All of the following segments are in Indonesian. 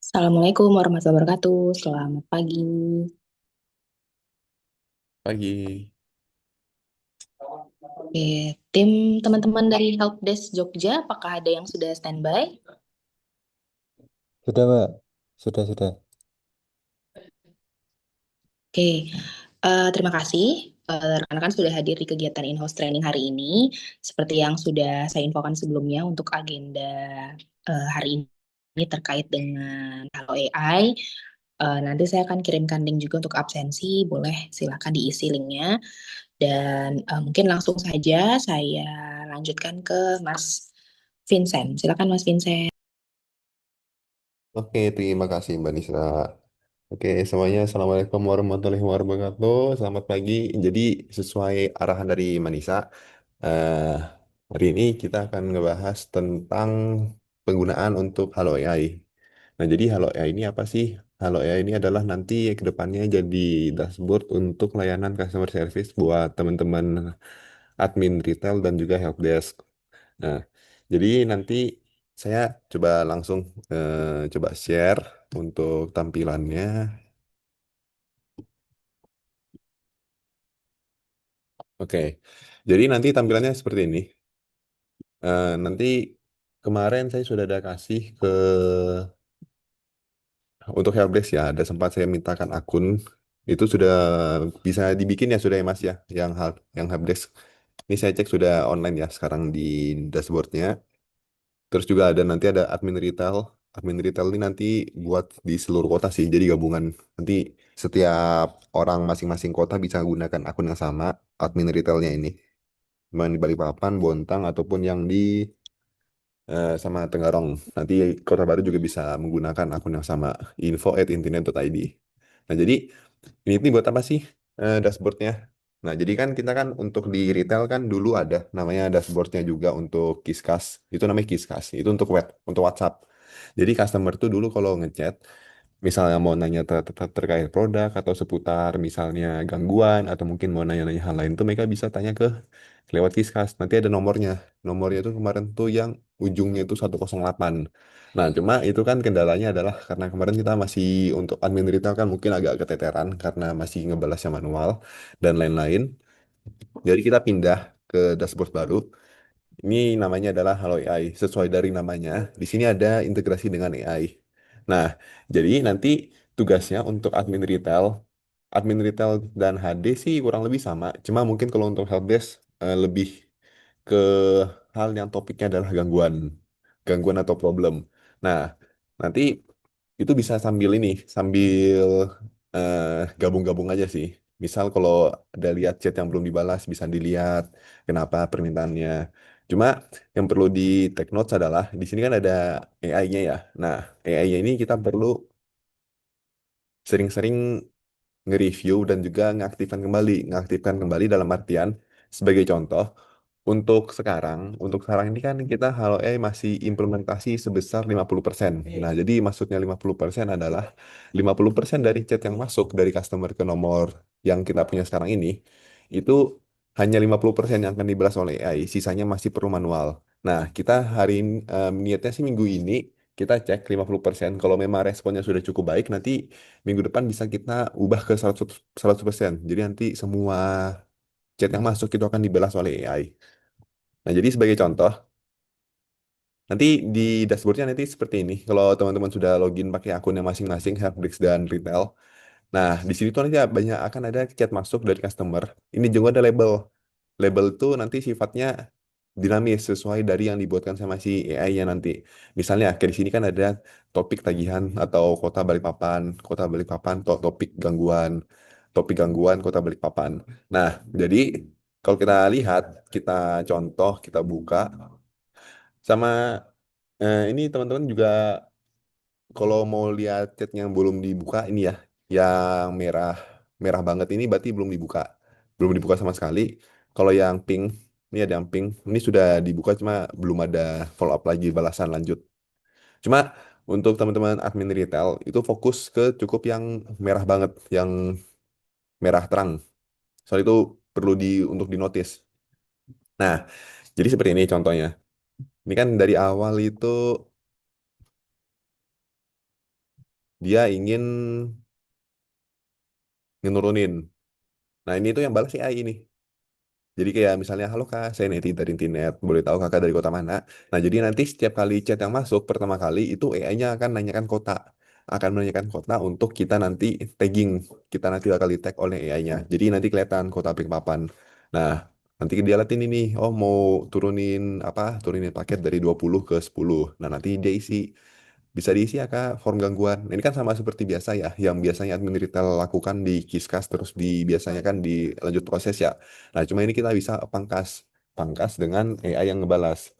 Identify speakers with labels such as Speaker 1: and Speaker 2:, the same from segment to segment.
Speaker 1: Assalamualaikum warahmatullahi wabarakatuh. Selamat pagi.
Speaker 2: Pagi.
Speaker 1: Oke, tim teman-teman dari Helpdesk Jogja, apakah ada yang sudah standby?
Speaker 2: Sudah, Mbak. Sudah.
Speaker 1: Oke, terima kasih. Rekan-rekan sudah hadir di kegiatan in-house training hari ini. Seperti yang sudah saya infokan sebelumnya untuk agenda hari ini terkait dengan Halo AI. Nanti saya akan kirimkan link juga untuk absensi. Boleh silakan diisi linknya. Dan mungkin langsung saja saya lanjutkan ke Mas Vincent. Silakan Mas Vincent.
Speaker 2: Oke, terima kasih Mbak Nisa. Oke, semuanya Assalamualaikum warahmatullahi wabarakatuh. Selamat pagi. Jadi, sesuai arahan dari Mbak Nisa, eh, hari ini kita akan ngebahas tentang penggunaan untuk Halo AI. Nah, jadi Halo AI ini apa sih? Halo AI ini adalah nanti ke depannya jadi dashboard untuk layanan customer service buat teman-teman admin retail dan juga helpdesk. Nah, jadi nanti saya coba langsung coba share untuk tampilannya. Oke, jadi nanti tampilannya seperti ini. Nanti kemarin saya sudah ada kasih ke untuk helpdesk ya, ada sempat saya mintakan akun itu sudah bisa dibikin ya sudah ya Mas ya, yang helpdesk. Ini saya cek sudah online ya sekarang di dashboardnya. Terus juga ada nanti ada admin retail. Admin retail ini nanti buat di seluruh kota sih. Jadi gabungan. Nanti setiap orang masing-masing kota bisa gunakan akun yang sama admin retailnya ini. Yang di Balikpapan, Bontang ataupun yang di sama Tenggarong. Nanti Kota Baru juga bisa menggunakan akun yang sama info@intinet.id. Nah, jadi ini buat apa sih dashboardnya? Nah, jadi kan kita kan untuk di retail kan dulu ada namanya dashboardnya juga untuk Kiskas. Itu namanya Kiskas. Itu untuk web, untuk WhatsApp. Jadi customer tuh dulu kalau ngechat, misalnya mau nanya terkait produk atau seputar misalnya gangguan atau mungkin mau nanya-nanya hal lain tuh mereka bisa tanya ke lewat Kiskas. Nanti ada nomornya. Nomornya itu kemarin tuh yang ujungnya itu 108. Nah, cuma itu kan kendalanya adalah karena kemarin kita masih untuk admin retail kan mungkin agak keteteran karena masih ngebalasnya manual dan lain-lain. Jadi kita pindah ke dashboard baru. Ini namanya adalah Halo AI. Sesuai dari namanya, di sini ada integrasi dengan AI. Nah, jadi nanti tugasnya untuk admin retail dan HD sih kurang lebih sama. Cuma mungkin kalau untuk helpdesk lebih ke hal yang topiknya adalah gangguan atau problem. Nah, nanti itu bisa sambil ini, sambil eh, gabung-gabung aja sih. Misal kalau ada lihat chat yang belum dibalas, bisa dilihat kenapa permintaannya. Cuma yang perlu di take notes adalah di sini kan ada AI-nya ya. Nah, AI-nya ini kita perlu sering-sering nge-review dan juga ngaktifkan kembali dalam artian sebagai contoh untuk sekarang ini kan kita Halo AI masih implementasi sebesar 50%. Nah, jadi maksudnya 50% adalah 50% dari chat yang masuk dari customer ke nomor yang kita punya sekarang ini itu hanya 50% yang akan dibalas oleh AI, sisanya masih perlu manual. Nah, kita hari ini niatnya sih minggu ini kita cek 50%. Kalau memang responnya sudah cukup baik, nanti minggu depan bisa kita ubah ke 100%. Jadi nanti semua chat yang masuk itu akan dibalas oleh AI. Nah, jadi sebagai contoh, nanti di dashboardnya nanti seperti ini. Kalau teman-teman sudah login pakai akunnya masing-masing, Helpdesk dan Retail. Nah, di sini tuh nanti banyak akan ada chat masuk dari customer. Ini juga ada label. Label tuh nanti sifatnya dinamis sesuai dari yang dibuatkan sama si AI-nya nanti. Misalnya, kayak di sini kan ada topik tagihan atau kota Balikpapan, topik gangguan kota Balikpapan. Nah, jadi kalau kita lihat, kita contoh, kita buka, sama ini teman-teman juga kalau mau lihat chat yang belum dibuka ini ya, yang merah merah banget ini berarti belum dibuka sama sekali. Kalau yang pink, ini ada yang pink, ini sudah dibuka cuma belum ada follow up lagi balasan lanjut. Cuma untuk teman-teman admin retail itu fokus ke cukup yang merah banget, yang merah terang. Soal itu perlu untuk dinotis. Nah, jadi seperti ini contohnya. Ini kan dari awal itu dia ingin ngenurunin. Nah, ini tuh yang balas AI ini. Jadi kayak misalnya, halo kak, saya Neti dari Intinet. Boleh tahu kakak dari kota mana? Nah, jadi nanti setiap kali chat yang masuk pertama kali itu AI-nya akan nanyakan kota, akan menanyakan kota untuk kita nanti tagging. Kita nanti bakal di tag oleh AI-nya. Jadi nanti kelihatan kota Balikpapan. Nah, nanti dia liatin ini, oh mau turunin apa? Turunin paket dari 20 ke 10. Nah, nanti dia isi. Bisa diisi ya Kak, form gangguan. Ini kan sama seperti biasa ya, yang biasanya admin retail lakukan di Kiskas terus biasanya kan dilanjut proses ya. Nah, cuma ini kita bisa pangkas, pangkas dengan AI yang ngebalas.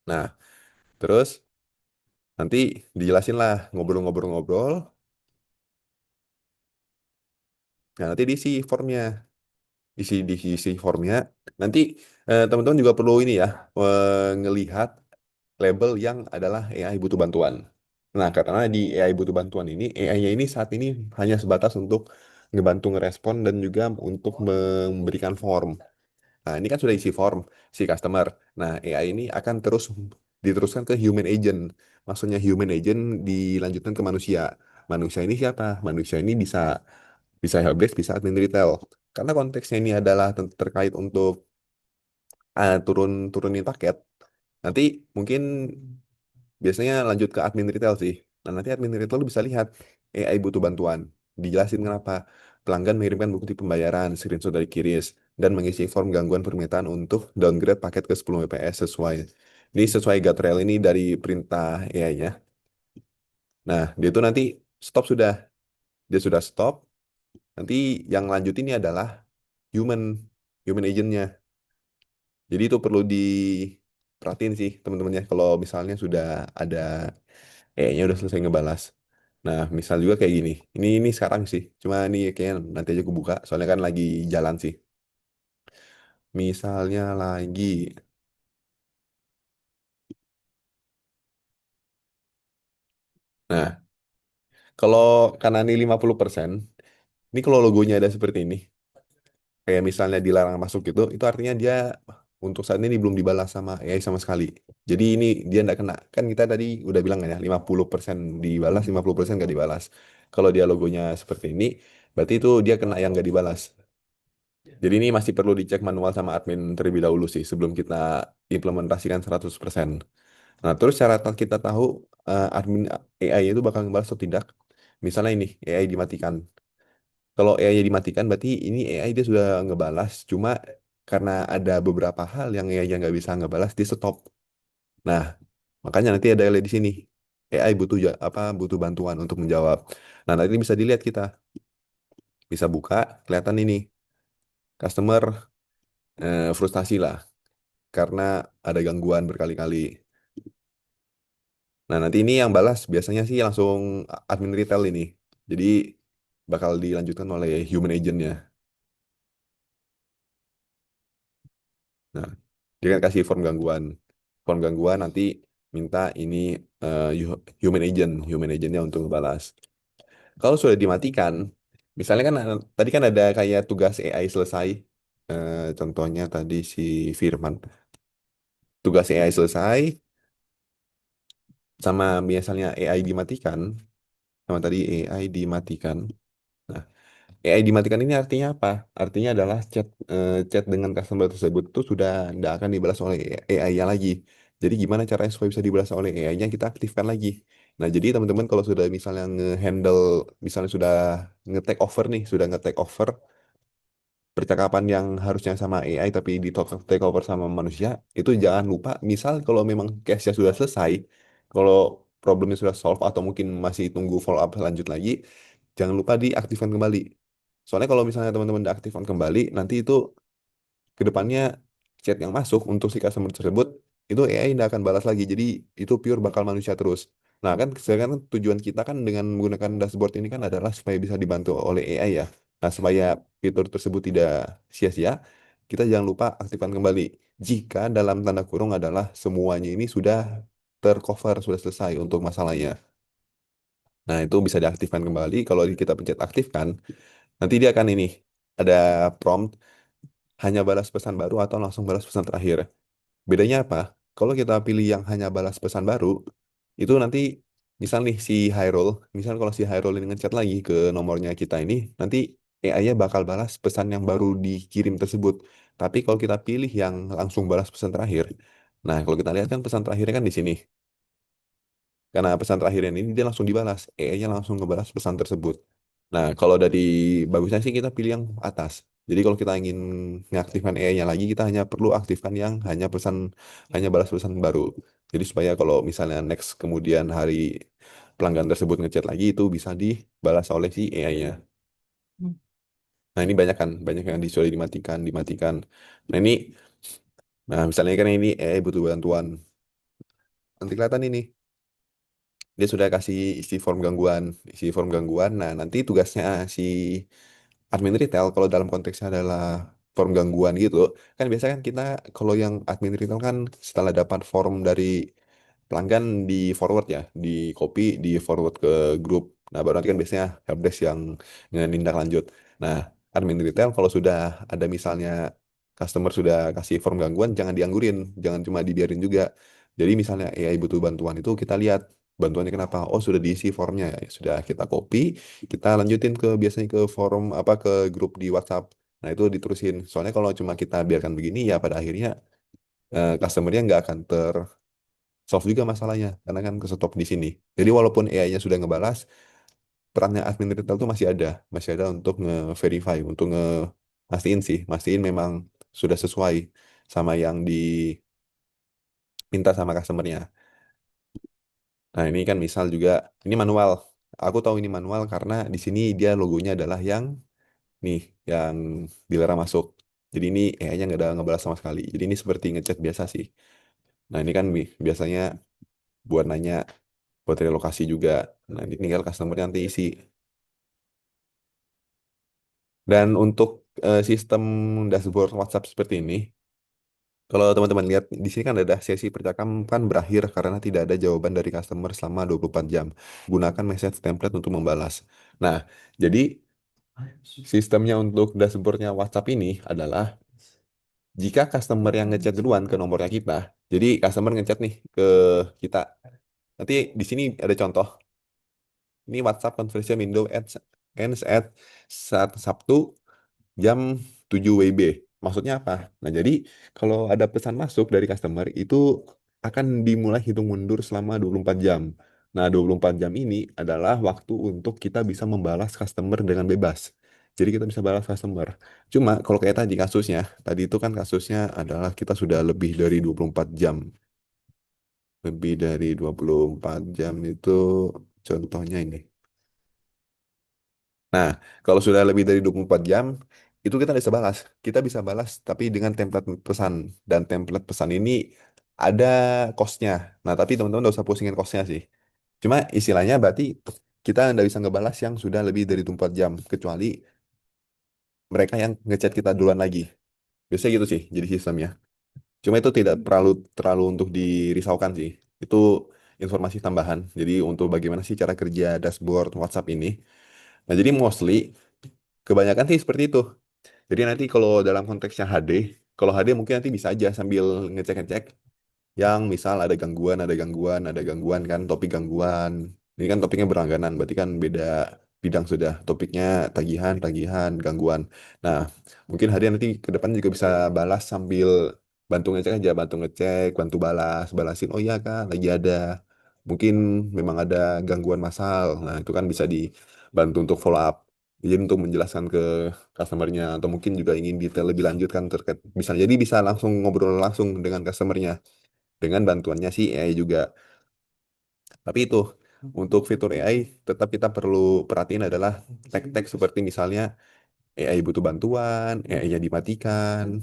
Speaker 2: Nah, terus nanti dijelasin lah ngobrol-ngobrol-ngobrol. Nah, nanti diisi formnya, diisi formnya. Nanti teman-teman juga perlu ini ya, ngelihat label yang adalah AI butuh bantuan. Nah, karena di AI butuh bantuan ini, AI-nya ini saat ini hanya sebatas untuk ngebantu ngerespon dan juga untuk memberikan form. Nah, ini kan sudah isi form si customer. Nah, AI ini akan terus diteruskan ke human agent. Maksudnya human agent dilanjutkan ke manusia. Manusia ini siapa? Manusia ini bisa bisa helpdesk, bisa admin retail. Karena konteksnya ini adalah terkait untuk turunin paket. Nanti mungkin biasanya lanjut ke admin retail sih. Nah, nanti admin retail lu bisa lihat AI butuh bantuan. Dijelasin kenapa. Pelanggan mengirimkan bukti pembayaran, screenshot dari QRIS, dan mengisi form gangguan permintaan untuk downgrade paket ke 10 Mbps sesuai. Ini sesuai guardrail ini dari perintah AI-nya. Nah, dia itu nanti stop sudah. Dia sudah stop. Nanti yang lanjut ini adalah human, human agent-nya. Jadi itu perlu diperhatiin sih teman-teman ya. Kalau misalnya sudah ada nya udah selesai ngebalas. Nah, misal juga kayak gini. Ini sekarang sih. Cuma ini kayaknya nanti aja aku buka. Soalnya kan lagi jalan sih. Misalnya lagi. Nah, kalau karena ini 50%, ini kalau logonya ada seperti ini. Kayak misalnya dilarang masuk gitu, itu artinya dia untuk saat ini belum dibalas sama AI sama sekali. Jadi ini dia nggak kena. Kan kita tadi udah bilang kan ya, 50% dibalas, 50% nggak dibalas. Kalau dia logonya seperti ini, berarti itu dia kena yang nggak dibalas. Jadi ini masih perlu dicek manual sama admin terlebih dahulu sih sebelum kita implementasikan 100%. Nah, terus cara kita tahu admin AI itu bakal ngebahas atau tidak. Misalnya ini AI dimatikan. Kalau AI dimatikan berarti ini AI dia sudah ngebalas. Cuma karena ada beberapa hal yang AI yang nggak bisa ngebalas, di stop. Nah, makanya nanti ada di sini. AI butuh apa butuh bantuan untuk menjawab. Nah, nanti bisa dilihat kita bisa buka kelihatan ini customer frustasi lah karena ada gangguan berkali-kali. Nah, nanti ini yang balas biasanya sih langsung admin retail ini. Jadi bakal dilanjutkan oleh human agent-nya. Nah, dia kan kasih form gangguan. Form gangguan nanti minta ini human agent, human agent-nya untuk balas. Kalau sudah dimatikan, misalnya kan tadi kan ada kayak tugas AI selesai. Contohnya tadi si Firman. Tugas AI selesai, sama misalnya AI dimatikan, sama tadi AI dimatikan. Nah, AI dimatikan ini artinya apa? Artinya adalah chat dengan customer tersebut itu sudah tidak akan dibalas oleh AI-nya lagi. Jadi gimana caranya supaya bisa dibalas oleh AI-nya kita aktifkan lagi. Nah, jadi teman-teman kalau sudah misalnya nge-handle, misalnya sudah nge-take over nih, sudah nge-take over percakapan yang harusnya sama AI tapi di take over sama manusia, itu jangan lupa, misal kalau memang case-nya sudah selesai, kalau problemnya sudah solve atau mungkin masih tunggu follow up lanjut lagi, jangan lupa diaktifkan kembali. Soalnya kalau misalnya teman-teman diaktifkan kembali, nanti itu ke depannya chat yang masuk untuk si customer tersebut itu AI tidak akan balas lagi. Jadi itu pure bakal manusia terus. Nah kan sekarang kan tujuan kita kan dengan menggunakan dashboard ini kan adalah supaya bisa dibantu oleh AI ya. Nah supaya fitur tersebut tidak sia-sia, kita jangan lupa aktifkan kembali. Jika dalam tanda kurung adalah semuanya ini sudah tercover, sudah selesai untuk masalahnya. Nah itu bisa diaktifkan kembali. Kalau kita pencet aktifkan, nanti dia akan ini ada prompt hanya balas pesan baru atau langsung balas pesan terakhir. Bedanya apa? Kalau kita pilih yang hanya balas pesan baru, itu nanti misal nih si Hyrule, misal kalau si Hyrule ini ngechat lagi ke nomornya kita ini, nanti AI-nya bakal balas pesan yang baru dikirim tersebut. Tapi kalau kita pilih yang langsung balas pesan terakhir, nah kalau kita lihat kan pesan terakhirnya kan di sini. Karena pesan terakhirnya ini dia langsung dibalas, AI-nya langsung ngebalas pesan tersebut. Nah, kalau dari bagusnya sih kita pilih yang atas. Jadi kalau kita ingin mengaktifkan AI-nya lagi, kita hanya perlu aktifkan yang hanya balas pesan baru. Jadi supaya kalau misalnya next kemudian hari pelanggan tersebut ngechat lagi itu bisa dibalas oleh si AI-nya. Nah, ini banyak kan, banyak yang sudah dimatikan, dimatikan. Nah, misalnya kan ini AI butuh bantuan. Nanti kelihatan ini. Dia sudah kasih isi form gangguan. Nah, nanti tugasnya si admin retail kalau dalam konteksnya adalah form gangguan gitu, kan biasanya kan kita kalau yang admin retail kan setelah dapat form dari pelanggan di forward ya, di copy, di forward ke grup. Nah, baru nanti kan biasanya helpdesk yang nindak lanjut. Nah, admin retail kalau sudah ada misalnya customer sudah kasih form gangguan, jangan dianggurin, jangan cuma dibiarin juga. Jadi misalnya AI butuh bantuan itu kita lihat bantuannya kenapa? Oh, sudah diisi formnya, ya sudah kita copy, kita lanjutin ke biasanya ke forum apa ke grup di WhatsApp. Nah, itu diterusin. Soalnya kalau cuma kita biarkan begini ya pada akhirnya customernya nggak akan solve juga masalahnya karena kan ke stop di sini. Jadi walaupun AI-nya sudah ngebalas, perannya admin retail itu masih ada untuk nge-verify, untuk mastiin sih, mastiin memang sudah sesuai sama yang diminta sama customernya. Nah, ini kan misal juga ini manual. Aku tahu ini manual karena di sini dia logonya adalah yang nih, yang dilarang masuk. Jadi ini AI-nya nggak ada ngebalas sama sekali. Jadi ini seperti ngechat biasa sih. Nah, ini kan biasanya buat nanya, buat relokasi juga. Nah, ini tinggal customer nanti isi. Dan untuk sistem dashboard WhatsApp seperti ini, kalau teman-teman lihat di sini kan ada sesi percakapan berakhir karena tidak ada jawaban dari customer selama 24 jam. Gunakan message template untuk membalas. Nah, jadi sistemnya untuk dashboardnya WhatsApp ini adalah jika customer yang ngechat duluan ke nomornya kita, jadi customer ngechat nih ke kita. Nanti di sini ada contoh. Ini WhatsApp conversation window ends at saat Sabtu jam 7 WIB. Maksudnya apa? Nah, jadi kalau ada pesan masuk dari customer itu akan dimulai hitung mundur selama 24 jam. Nah, 24 jam ini adalah waktu untuk kita bisa membalas customer dengan bebas. Jadi kita bisa balas customer. Cuma kalau kayak tadi kasusnya, tadi itu kan kasusnya adalah kita sudah lebih dari 24 jam. Lebih dari 24 jam itu contohnya ini. Nah, kalau sudah lebih dari 24 jam, itu kita bisa balas. Kita bisa balas, tapi dengan template pesan. Dan template pesan ini ada cost-nya. Nah, tapi teman-teman nggak usah pusingin cost-nya sih. Cuma istilahnya berarti kita nggak bisa ngebalas yang sudah lebih dari 24 jam. Kecuali mereka yang ngechat kita duluan lagi. Biasanya gitu sih, jadi sistemnya. Cuma itu tidak terlalu terlalu untuk dirisaukan sih. Itu informasi tambahan. Jadi untuk bagaimana sih cara kerja dashboard WhatsApp ini. Nah, jadi mostly kebanyakan sih seperti itu. Jadi nanti kalau dalam konteksnya HD, kalau HD mungkin nanti bisa aja sambil ngecek-ngecek yang misal ada gangguan kan, topik gangguan. Ini kan topiknya berlangganan, berarti kan beda bidang sudah. Topiknya tagihan, tagihan, gangguan. Nah, mungkin HD nanti ke depan juga bisa balas sambil bantu ngecek aja, bantu ngecek, bantu balas, balasin. Oh iya kak, lagi ada. Mungkin memang ada gangguan massal. Nah, itu kan bisa dibantu untuk follow up. Jadi untuk menjelaskan ke customernya atau mungkin juga ingin detail lebih lanjut kan terkait bisa jadi bisa langsung ngobrol langsung dengan customernya dengan bantuannya si AI juga. Tapi itu untuk fitur AI tetap kita perlu perhatiin adalah tag-tag seperti misalnya AI butuh bantuan, AI-nya dimatikan,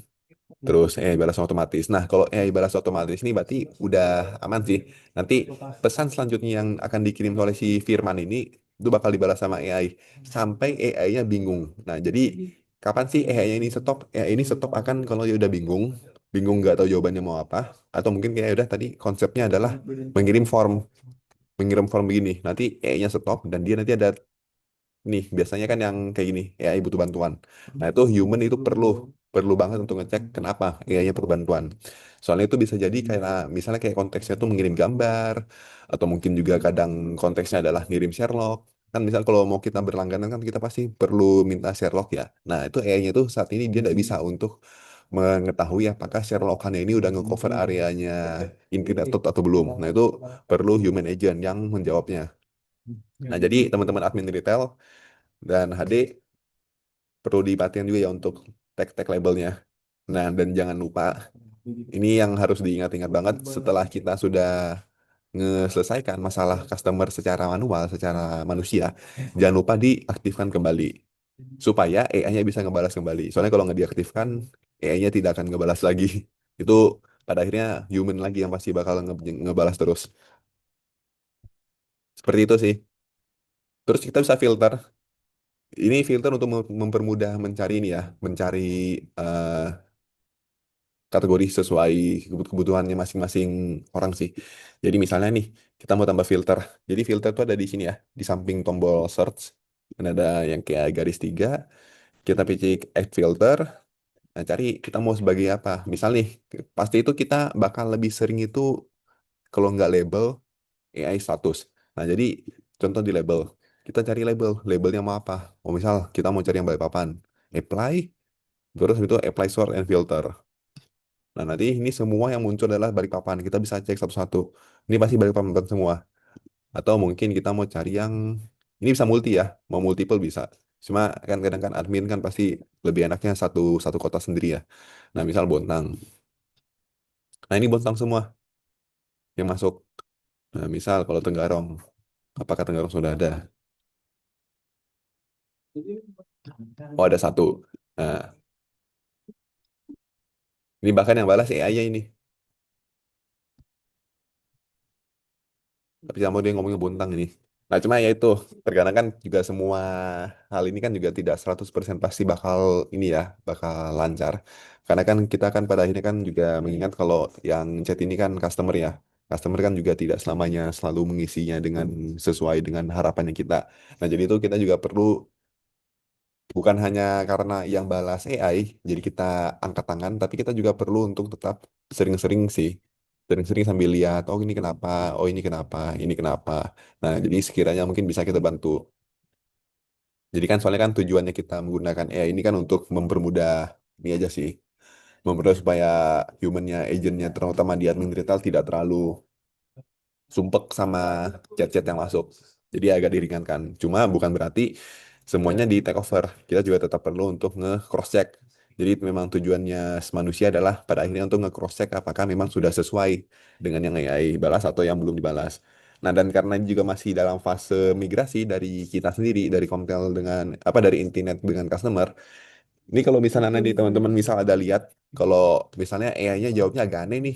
Speaker 2: terus AI balas otomatis. Nah, kalau AI balas otomatis ini berarti udah aman sih. Nanti pesan selanjutnya yang akan dikirim oleh si Firman ini itu bakal dibalas sama AI sampai AI-nya bingung. Nah, jadi kapan sih AI-nya ini stop? AI ini stop akan kalau dia udah bingung, bingung nggak tahu jawabannya mau apa, atau mungkin kayak udah tadi konsepnya adalah mengirim form, mengirim form begini. Nanti AI-nya stop dan dia nanti ada nih biasanya kan yang kayak gini AI butuh bantuan. Nah, itu human itu perlu. perlu banget untuk ngecek kenapa AI-nya perlu bantuan. Soalnya itu bisa jadi kayak misalnya kayak konteksnya tuh mengirim gambar atau mungkin juga kadang konteksnya adalah ngirim Sherlock. Kan misal kalau mau kita berlangganan kan kita pasti perlu minta Sherlock ya. Nah, itu AI-nya tuh saat ini dia tidak bisa untuk mengetahui apakah Sherlockannya ini udah ngecover areanya internet atau belum. Nah, itu perlu human agent yang menjawabnya. Nah, jadi teman-teman admin retail dan HD perlu diperhatikan juga ya untuk tag-tag labelnya. Nah, dan jangan lupa, ini yang harus diingat-ingat banget setelah kita sudah ngeselesaikan masalah customer secara manual, secara manusia, jangan lupa diaktifkan kembali supaya AI-nya bisa ngebalas kembali. Soalnya kalau nggak diaktifkan, AI-nya tidak akan ngebalas lagi. Itu pada akhirnya human lagi yang pasti bakal ngebalas terus. Seperti itu sih. Terus kita bisa filter. Ini filter untuk mempermudah mencari ini ya, mencari eh, kategori sesuai kebutuhannya masing-masing orang sih. Jadi misalnya nih, kita mau tambah filter. Jadi filter tuh ada di sini ya, di samping tombol search. Dan ada yang kayak garis tiga, kita pilih add filter, nah cari kita mau sebagai apa. Misal nih, pasti itu kita bakal lebih sering itu kalau nggak label, AI status. Nah jadi contoh di label, kita cari labelnya mau apa. Oh misal kita mau cari yang Balikpapan, apply, terus itu apply sort and filter. Nah, nanti ini semua yang muncul adalah Balikpapan. Kita bisa cek satu-satu. Ini pasti Balikpapan semua. Atau mungkin kita mau cari yang ini bisa multi ya, mau multiple bisa. Cuma kan kadang kan admin kan pasti lebih enaknya satu satu kota sendiri ya. Nah, misal Bontang. Nah, ini Bontang semua yang masuk. Nah, misal kalau Tenggarong, apakah Tenggarong sudah ada? Oh, ada satu. Nah, ini bahkan yang balas AI-nya ini. Tapi sama dia ngomongnya Bontang ini. Nah, cuma ya itu, terkadang kan juga semua hal ini kan juga tidak 100% pasti bakal ini ya, bakal lancar. Karena kan kita kan pada akhirnya kan juga mengingat kalau yang chat ini kan customer ya. Customer kan juga tidak selamanya selalu mengisinya dengan sesuai dengan harapannya kita. Nah, jadi itu kita juga perlu bukan hanya karena yang balas AI, jadi kita angkat tangan, tapi kita juga perlu untuk tetap sering-sering sih. Sering-sering sambil lihat, oh ini kenapa, oh ini kenapa, ini kenapa. Nah, jadi sekiranya mungkin bisa kita bantu. Jadi kan soalnya kan tujuannya kita menggunakan AI ini kan untuk mempermudah ini aja sih. Mempermudah supaya humannya, agentnya, terutama di admin retail tidak terlalu sumpek sama chat-chat yang masuk. Jadi agak diringankan. Cuma bukan berarti semuanya di take over. Kita juga tetap perlu untuk nge-cross check. Jadi memang tujuannya manusia adalah pada akhirnya untuk nge-cross check apakah memang sudah sesuai dengan yang AI balas atau yang belum dibalas. Nah, dan karena ini juga masih dalam fase migrasi dari kita sendiri, dari Komtel dengan apa dari internet dengan customer. Ini kalau misalnya nanti teman-teman misal ada lihat kalau misalnya AI-nya jawabnya agak aneh nih,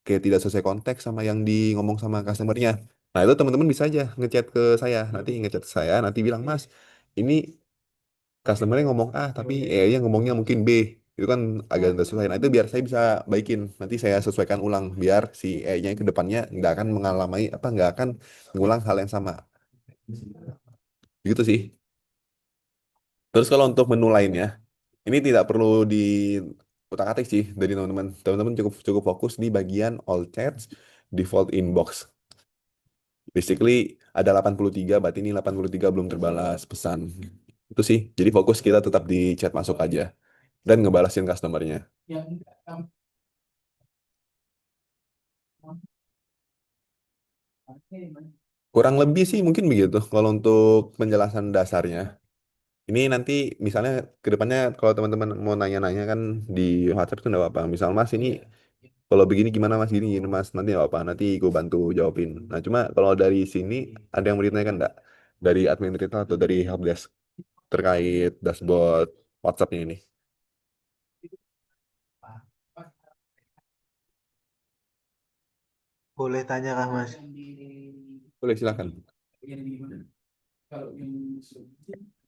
Speaker 2: kayak tidak sesuai konteks sama yang di ngomong sama customernya. Nah, itu teman-teman bisa aja ngechat ke saya. Nanti ngechat ke saya, nanti bilang, "Mas, ini customernya ngomong A, tapi AI-nya ngomongnya mungkin B." Itu kan agak tidak sesuai. Nah, itu biar saya bisa baikin. Nanti saya sesuaikan ulang biar si AI-nya ke depannya nggak akan mengalami apa nggak akan mengulang hal yang sama. Gitu sih. Terus kalau untuk menu lainnya, ini tidak perlu di utak-atik sih dari teman-teman. Teman-teman cukup cukup fokus di bagian all chats, default inbox. Basically ada 83, berarti ini 83 belum terbalas pesan. Itu sih. Jadi fokus kita tetap di chat masuk aja dan ngebalasin customernya. Kurang lebih sih mungkin begitu kalau untuk penjelasan dasarnya. Ini nanti misalnya ke depannya kalau teman-teman mau nanya-nanya kan di WhatsApp itu enggak apa-apa. Misal Mas ini kalau begini gimana Mas gini, gini Mas nanti enggak apa-apa. Nanti gue bantu jawabin. Nah cuma kalau dari sini ada yang mau ditanyakan enggak? Dari admin retail atau dari helpdesk terkait dashboard WhatsApp-nya ini?
Speaker 3: Boleh tanya Kak Mas?
Speaker 2: Boleh silakan.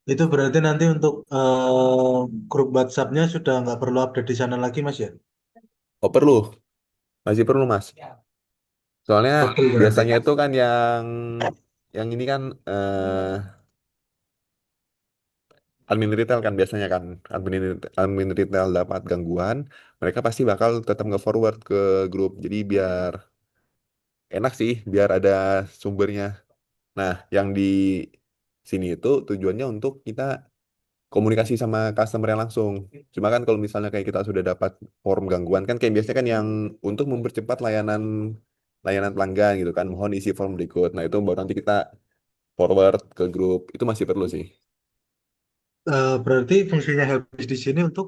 Speaker 3: Itu berarti nanti untuk grup WhatsApp-nya sudah nggak perlu update di sana lagi Mas ya?
Speaker 2: Oh perlu, masih perlu Mas. Soalnya
Speaker 3: Oh, perlu berarti.
Speaker 2: biasanya itu kan yang ini kan admin retail kan biasanya kan admin retail dapat gangguan, mereka pasti bakal tetap nge-forward ke grup. Jadi biar enak sih, biar ada sumbernya. Nah, yang di sini itu tujuannya untuk kita komunikasi sama customer yang langsung. Cuma kan kalau misalnya kayak kita sudah dapat form gangguan kan kayak biasanya kan yang untuk mempercepat layanan layanan pelanggan gitu kan, mohon isi form berikut. Nah, itu baru nanti kita forward ke grup. Itu masih perlu sih.
Speaker 3: Berarti fungsinya helpdesk di sini untuk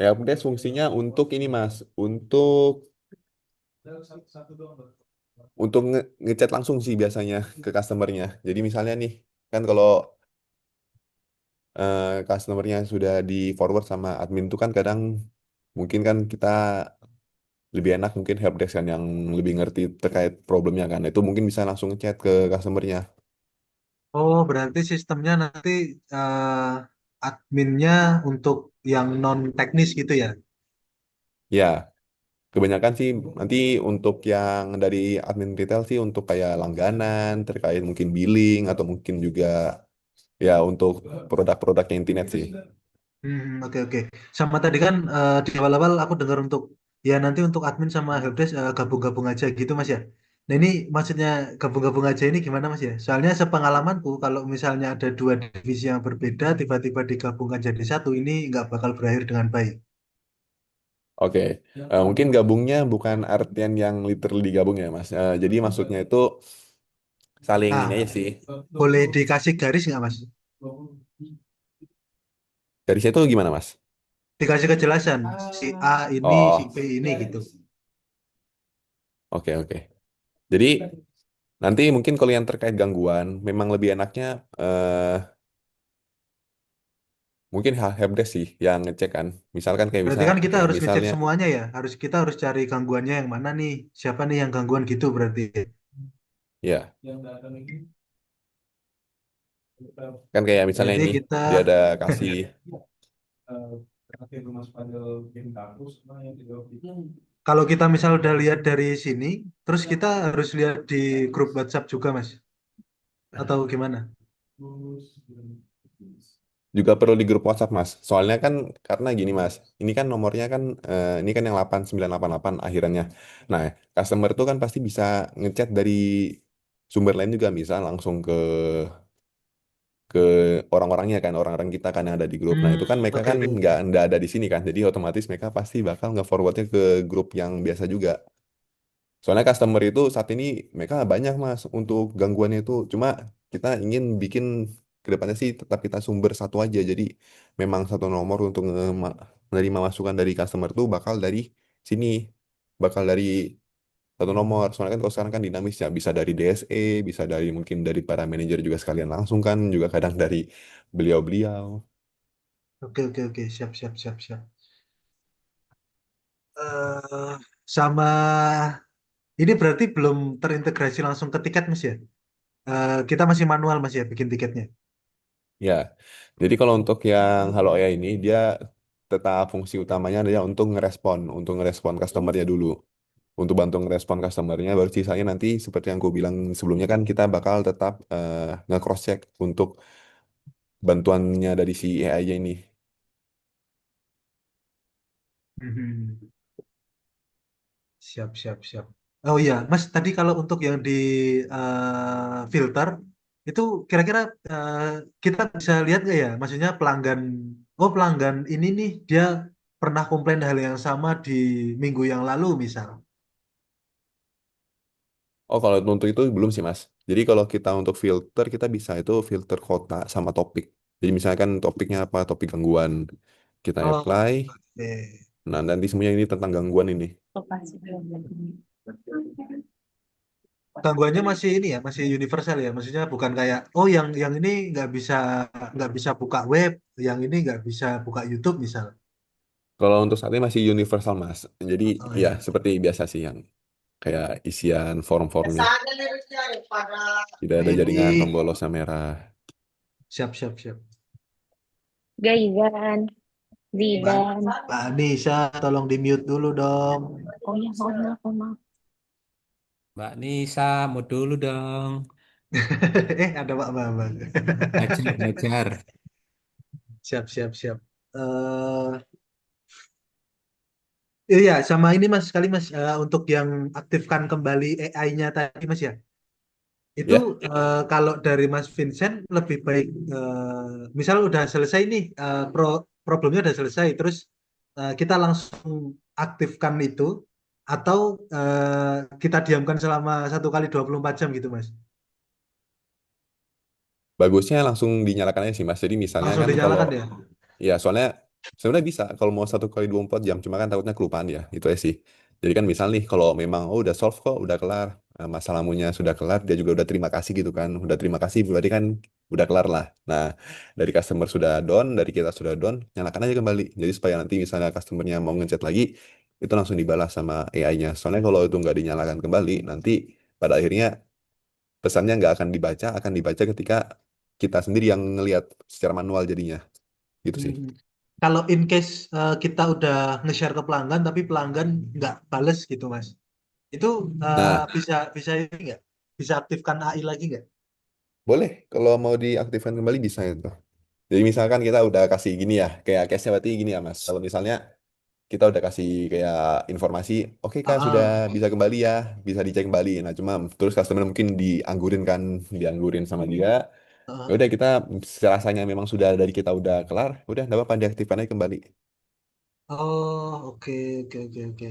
Speaker 2: Ya, update fungsinya untuk ini Mas, untuk ngechat langsung sih biasanya ke customernya. Jadi misalnya nih, kan kalau customernya sudah di forward sama admin tuh kan kadang mungkin kan kita lebih enak mungkin helpdesk kan yang lebih ngerti terkait problemnya kan. Itu mungkin bisa langsung chat ke customernya.
Speaker 3: oh berarti sistemnya nanti adminnya untuk yang non teknis gitu ya.
Speaker 2: Ya, kebanyakan sih nanti untuk yang dari admin retail sih untuk kayak langganan terkait mungkin billing atau mungkin juga ya untuk produk-produknya internet sih.
Speaker 3: Oke oke. Sama tadi kan di awal-awal aku dengar untuk ya nanti untuk admin sama helpdesk gabung-gabung aja gitu Mas ya. Nah ini maksudnya gabung-gabung aja ini gimana Mas ya? Soalnya sepengalamanku kalau misalnya ada dua divisi yang berbeda tiba-tiba digabungkan jadi satu ini nggak bakal berakhir dengan baik.
Speaker 2: Oke, mungkin gabungnya bukan artian yang literally digabung ya Mas. Jadi maksudnya itu saling ini
Speaker 3: Nah,
Speaker 2: aja sih.
Speaker 3: boleh dikasih garis nggak Mas?
Speaker 2: Dari situ gimana Mas?
Speaker 3: Dikasih kejelasan si A ini si
Speaker 2: Oh,
Speaker 3: B ini gitu.
Speaker 2: oke oke. Jadi nanti mungkin kalau yang terkait gangguan, memang lebih enaknya mungkin helpdesk sih yang ngecek kan. Misalkan kayak
Speaker 3: Berarti
Speaker 2: bisa
Speaker 3: kan kita
Speaker 2: kayak
Speaker 3: harus ngecek
Speaker 2: misalnya
Speaker 3: semuanya ya. Kita harus cari gangguannya yang mana nih? Siapa nih yang gangguan gitu berarti.
Speaker 2: ya kan kayak misalnya
Speaker 3: Berarti
Speaker 2: ini
Speaker 3: kita
Speaker 2: dia ada kasih.
Speaker 3: kalau kita misal udah lihat dari sini, terus kita harus lihat di grup WhatsApp juga, Mas. Atau gimana?
Speaker 2: Juga perlu di grup WhatsApp, Mas. Soalnya kan karena gini, Mas. Ini kan nomornya kan ini kan yang 8988 akhirannya. Nah, customer itu kan pasti bisa ngechat dari sumber lain juga bisa langsung ke orang-orangnya kan, orang-orang kita kan yang ada di grup. Nah, itu kan mereka
Speaker 3: Oke
Speaker 2: kan
Speaker 3: oke oke.
Speaker 2: nggak ada di sini kan. Jadi otomatis mereka pasti bakal nge-forwardnya ke grup yang biasa juga. Soalnya customer itu saat ini mereka banyak mas untuk gangguannya itu. Cuma kita ingin bikin kedepannya sih tetap kita sumber satu aja. Jadi memang satu nomor untuk menerima masukan dari customer itu bakal dari sini. Bakal dari satu nomor. Soalnya kan kalau sekarang kan dinamis ya. Bisa dari DSE, bisa dari mungkin dari para manajer juga sekalian langsung kan. Juga kadang dari beliau-beliau.
Speaker 3: Oke oke oke. Siap siap siap siap. eh Sama ini berarti belum terintegrasi langsung ke tiket, Mas ya? Kita masih manual, Mas ya, bikin tiketnya.
Speaker 2: Ya, jadi kalau untuk yang Halo AI ini dia tetap fungsi utamanya adalah untuk ngerespon customernya dulu, untuk bantu ngerespon customernya. Baru sisanya nanti seperti yang aku bilang sebelumnya kan kita bakal tetap nge-cross check untuk bantuannya dari si AI-nya ini.
Speaker 3: Mhm. Siap, siap, siap. Oh iya, Mas, tadi kalau untuk yang di filter, itu kira-kira eh, kita bisa lihat nggak ya? Maksudnya pelanggan, oh pelanggan ini nih, dia pernah komplain hal yang sama di minggu yang lalu, misal.
Speaker 2: Oh, kalau untuk itu belum sih Mas. Jadi kalau kita untuk filter kita bisa itu filter kota sama topik. Jadi misalkan topiknya apa, topik gangguan kita
Speaker 3: Oh,
Speaker 2: apply.
Speaker 3: oke.
Speaker 2: Nah, nanti semuanya ini tentang gangguan ini.
Speaker 3: Gangguannya masih ini ya, masih universal ya. Maksudnya bukan kayak, oh yang ini nggak bisa buka web, yang ini nggak bisa buka YouTube, misal.
Speaker 2: Kalau untuk saat ini masih universal, Mas. Jadi
Speaker 3: Oh
Speaker 2: ya
Speaker 3: iya.
Speaker 2: seperti biasa sih yang kayak isian form-formnya. Tidak ada jaringan
Speaker 3: Ini
Speaker 2: pembolos yang merah.
Speaker 3: siap, siap, siap.
Speaker 1: Gaizan,
Speaker 3: Mbak,
Speaker 1: Zidan.
Speaker 3: Mbak Nisa, tolong di mute dulu dong.
Speaker 1: Oh ya, mohon maaf, mohon maaf.
Speaker 4: Mbak Nisa, mau dulu dong.
Speaker 3: Ada Pak Bambang.
Speaker 4: Ngajar, ngajar.
Speaker 3: Siap, siap, siap. Iya, sama ini Mas, sekali Mas, untuk yang aktifkan kembali AI-nya tadi Mas ya. Itu
Speaker 2: Ya,
Speaker 3: kalau dari Mas Vincent lebih baik, misal udah selesai nih, problemnya udah selesai, terus kita langsung aktifkan itu, atau kita diamkan selama 1 kali 24 jam gitu Mas.
Speaker 2: bagusnya langsung dinyalakan aja sih Mas. Jadi misalnya
Speaker 3: Langsung
Speaker 2: kan kalau
Speaker 3: dinyalakan ya.
Speaker 2: ya, soalnya sebenarnya bisa kalau mau 1 kali 24 jam, cuma kan takutnya kelupaan ya, itu aja sih. Jadi kan misal nih kalau memang oh udah solve kok, udah kelar, masalahnya sudah kelar, dia juga udah terima kasih gitu kan, udah terima kasih berarti kan udah kelar lah. Nah, dari customer sudah down, dari kita sudah down, nyalakan aja kembali. Jadi supaya nanti misalnya customernya mau ngechat lagi, itu langsung dibalas sama AI-nya. Soalnya kalau itu nggak dinyalakan kembali, nanti pada akhirnya pesannya nggak akan dibaca ketika kita sendiri yang ngelihat secara manual jadinya, gitu sih.
Speaker 3: Mhm. Kalau in case kita udah nge-share ke pelanggan tapi pelanggan nggak bales gitu Mas, itu
Speaker 2: Nah,
Speaker 3: bisa bisa ini nggak? Bisa aktifkan AI lagi nggak?
Speaker 2: boleh, kalau mau diaktifkan kembali bisa itu. Jadi misalkan kita udah kasih gini ya, kayak case-nya berarti gini ya Mas. Kalau misalnya kita udah kasih kayak informasi, oke Kak sudah
Speaker 3: Ah,
Speaker 2: bisa kembali ya, bisa dicek kembali. Nah cuma terus customer mungkin dianggurin kan, dianggurin sama dia. Ya
Speaker 3: ah.
Speaker 2: udah kita serasanya memang sudah dari kita udah kelar, udah nggak apa-apa diaktifkan aja kembali.
Speaker 3: Oh, oke, oke, oke, oke.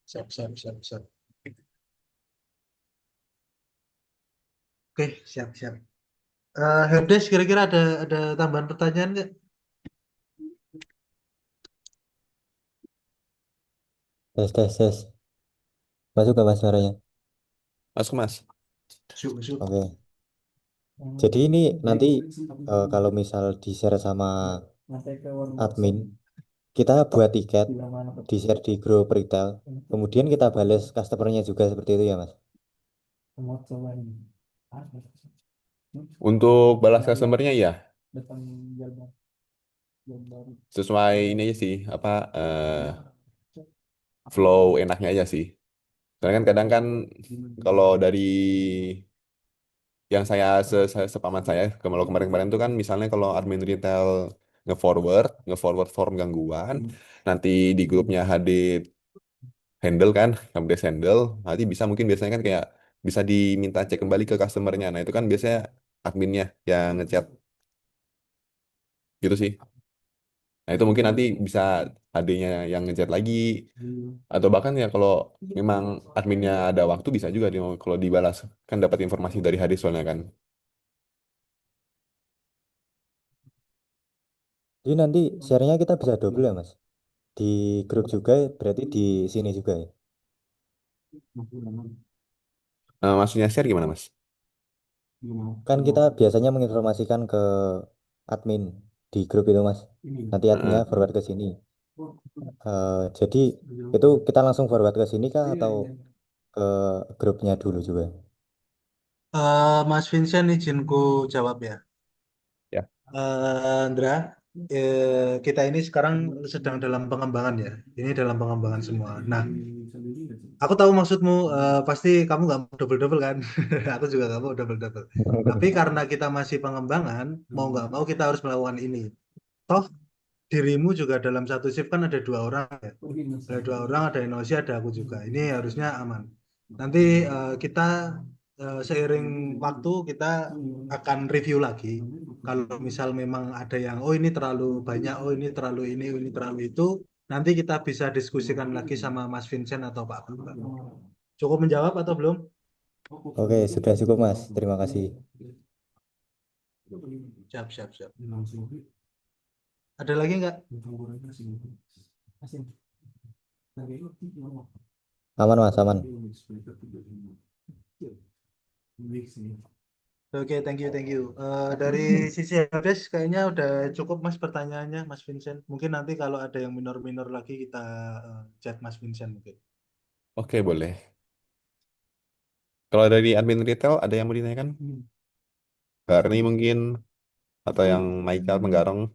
Speaker 3: Siap, siap, siap, siap. Oke, siap, siap. Helpdesk kira-kira ada tambahan pertanyaan nggak?
Speaker 5: Tes, tes, tes. Masuk gak mas suaranya?
Speaker 2: Masuk Mas.
Speaker 3: Masuk, masuk.
Speaker 5: Oke. Jadi ini nanti kalau misal di-share sama admin, kita buat tiket, di-share di grup retail, kemudian kita bales customernya juga seperti itu ya mas?
Speaker 2: Untuk balas customernya ya sesuai ini aja sih, apa flow enaknya aja sih. Soalnya kan kadang kan kalau dari yang sepaman saya kalau kemarin-kemarin tuh kan misalnya kalau admin retail nge-forward form gangguan, nanti di grupnya HD handle kan, Helpdesk handle, nanti bisa mungkin biasanya kan kayak bisa diminta cek kembali ke customernya. Nah, itu kan biasanya adminnya yang ngechat gitu sih. Nah, itu mungkin nanti bisa HD-nya yang ngechat lagi, atau bahkan ya kalau memang adminnya ada waktu bisa juga dia kalau dibalas kan dapat informasi dari HD soalnya kan.
Speaker 5: Jadi nanti share-nya kita bisa double ya mas? Di grup juga berarti di sini juga ya?
Speaker 2: Maksudnya share gimana Mas?
Speaker 5: Kan kita biasanya menginformasikan ke admin di grup itu mas. Nanti adminnya
Speaker 2: Heeh.
Speaker 5: forward ke sini. Jadi itu kita langsung forward ke sini kah atau ke grupnya dulu juga?
Speaker 3: Mas Vincent izinku jawab ya.
Speaker 2: Ya.
Speaker 3: Andra, kita ini sekarang sedang dalam pengembangan ya. Ini dalam pengembangan semua. Nah, aku tahu maksudmu, pasti kamu nggak mau double-double kan? Aku juga nggak mau double-double. Tapi karena kita masih pengembangan, mau nggak mau kita harus melakukan ini. Toh dirimu juga dalam satu shift kan ada 2 orang ya. Ada 2 orang, ada Enosi, ada aku juga. Ini harusnya aman. Nanti kita seiring waktu kita akan review lagi. Kalau misal memang ada yang oh ini terlalu banyak, oh ini terlalu itu, nanti kita bisa diskusikan lagi sama Mas Vincent atau Pak Bambang. Cukup menjawab atau belum?
Speaker 5: Oke, sudah cukup Mas. Terima kasih.
Speaker 3: Siap, siap, siap. Ada lagi nggak?
Speaker 5: Aman Mas, aman.
Speaker 3: Oke, thank you, thank you. Dari sisi Hades kayaknya udah cukup Mas pertanyaannya, Mas Vincent. Mungkin nanti kalau ada yang minor-minor lagi kita chat Mas Vincent mungkin.
Speaker 2: Oke, boleh. Kalau dari admin retail ada yang mau ditanyakan? Barney mungkin atau yang Michael Menggarong.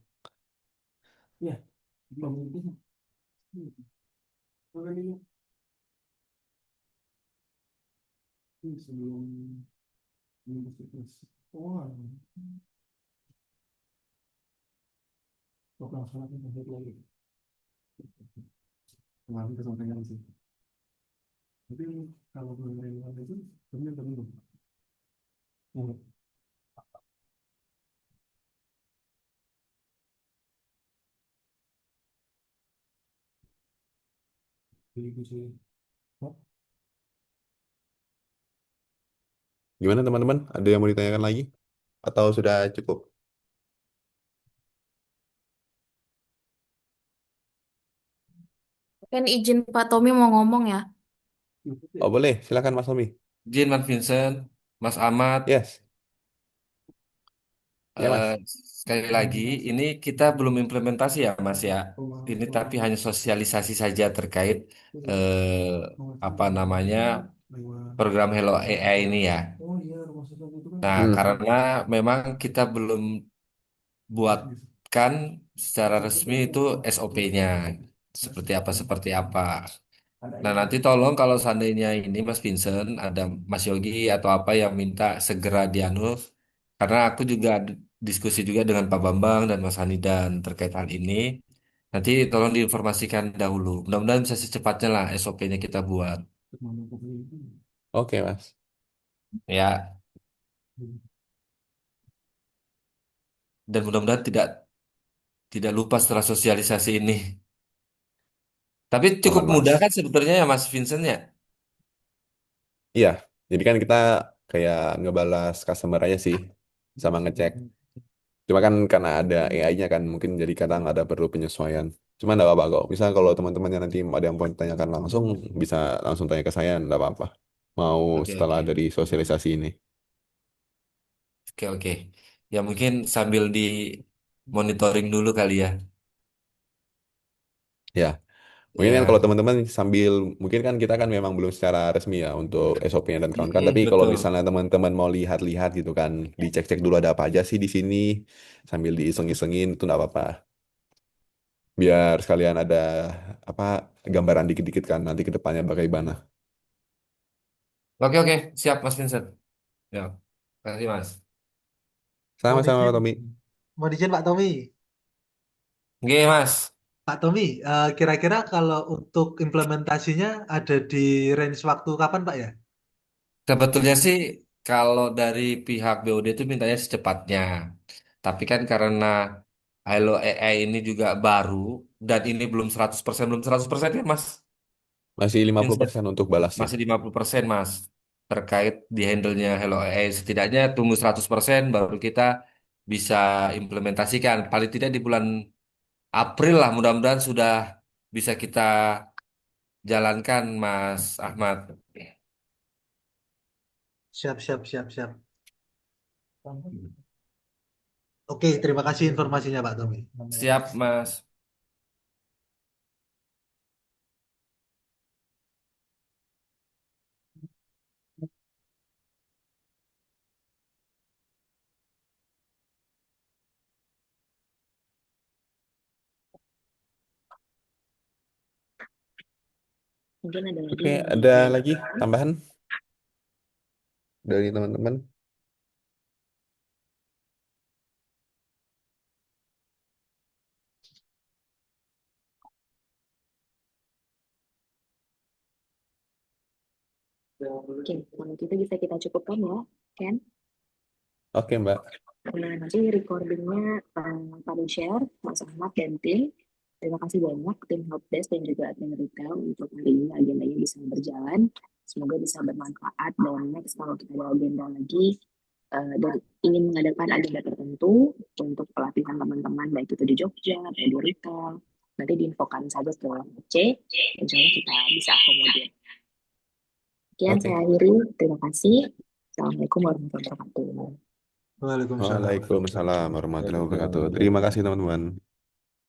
Speaker 2: Gimana teman-teman? Ada yang mau ditanyakan lagi? Atau sudah cukup?
Speaker 6: Kan izin Pak Tommy mau ngomong ya.
Speaker 2: Oh boleh, silakan Mas Tommy.
Speaker 4: Izin Mas Vincent, Mas Ahmad,
Speaker 2: Yes, ya
Speaker 4: eh,
Speaker 2: Mas.
Speaker 4: sekali lagi ini kita belum implementasi ya Mas ya. Ini tapi hanya sosialisasi saja terkait apa namanya program Hello AI ini ya. Nah,
Speaker 2: Hmm,
Speaker 4: karena memang kita belum buatkan secara resmi itu SOP-nya seperti apa. Nah, nanti tolong kalau seandainya ini Mas Vincent ada Mas Yogi atau apa yang minta segera dianu, karena aku juga diskusi juga dengan Pak Bambang dan Mas Hanidan terkait hal ini. Nanti tolong diinformasikan dahulu. Mudah-mudahan bisa secepatnya lah SOP-nya kita buat.
Speaker 2: oke Mas.
Speaker 4: Ya, dan mudah-mudahan tidak lupa setelah sosialisasi ini. Tapi cukup
Speaker 2: Aman
Speaker 4: mudah
Speaker 2: Mas.
Speaker 4: kan sebetulnya ya Mas Vincent ya?
Speaker 2: Iya, jadi kan kita kayak ngebalas customer aja sih, sama ngecek. Cuma kan karena ada AI-nya kan, mungkin jadi kadang ada perlu penyesuaian. Cuma nggak apa-apa kok. Misal kalau teman-temannya nanti ada yang mau tanyakan langsung, bisa langsung tanya ke saya, nggak apa-apa. Mau
Speaker 4: Oke,
Speaker 2: setelah
Speaker 4: oke.
Speaker 2: dari sosialisasi ini.
Speaker 4: Oke, oke. Ya mungkin sambil di monitoring dulu kali ya.
Speaker 2: Ya, mungkin kan kalau
Speaker 4: Ya,
Speaker 2: teman-teman sambil, mungkin kan kita kan memang belum secara resmi ya untuk SOP-nya dan kawan-kawan. Tapi kalau
Speaker 4: betul.
Speaker 2: misalnya teman-teman mau lihat-lihat gitu kan, dicek-cek dulu ada apa aja sih di sini, sambil diiseng-isengin itu nggak apa-apa. Biar sekalian ada apa gambaran dikit-dikit kan nanti ke depannya bagaimana.
Speaker 4: Oke, oke. Siap, Mas Vincent. Ya, terima kasih, Mas.
Speaker 3: Mau
Speaker 2: Sama-sama
Speaker 3: izin,
Speaker 2: Pak Tommy.
Speaker 3: mau izin Pak Tommy.
Speaker 4: Oke, Mas.
Speaker 3: Pak Tommy, kira-kira kalau untuk implementasinya ada di range waktu kapan Pak ya?
Speaker 4: Sebetulnya sih kalau dari pihak BOD itu mintanya secepatnya. Tapi kan karena Halo AI ini juga baru dan ini belum 100% ya, Mas
Speaker 2: Masih lima puluh
Speaker 4: Vincent.
Speaker 2: persen untuk balasnya.
Speaker 4: Masih 50% Mas. Terkait di handle-nya Hello AI. Setidaknya tunggu 100% baru kita bisa implementasikan. Paling tidak di bulan April lah mudah-mudahan sudah bisa kita jalankan Mas Ahmad.
Speaker 3: Siap, siap, siap, siap. Oke, terima kasih informasinya Pak Tommy.
Speaker 4: Siap Mas.
Speaker 1: Mungkin ada lagi
Speaker 2: Oke,
Speaker 1: yang mau
Speaker 2: ada lagi
Speaker 1: ditanyakan.
Speaker 2: tambahan dari teman-teman?
Speaker 1: Oke, kalau gitu bisa kita cukupkan ya, Ken.
Speaker 2: Oke, Mbak.
Speaker 1: Nah, nanti recordingnya kami share Mas Ahmad dan tim. Terima kasih banyak tim Helpdesk dan juga admin retail untuk hari ini agendanya bisa berjalan. Semoga bisa bermanfaat dan next kalau kita ada agenda lagi dan ingin mengadakan agenda tertentu untuk pelatihan teman-teman baik itu di Jogja atau di retail, nanti diinfokan saja ke C, insya Allah kita bisa akomodir. Sekian saya
Speaker 2: Oke.
Speaker 1: akhiri, terima kasih. Assalamualaikum warahmatullahi wabarakatuh.
Speaker 3: Waalaikumsalam.
Speaker 2: Waalaikumsalam warahmatullahi wabarakatuh. Terima kasih teman-teman.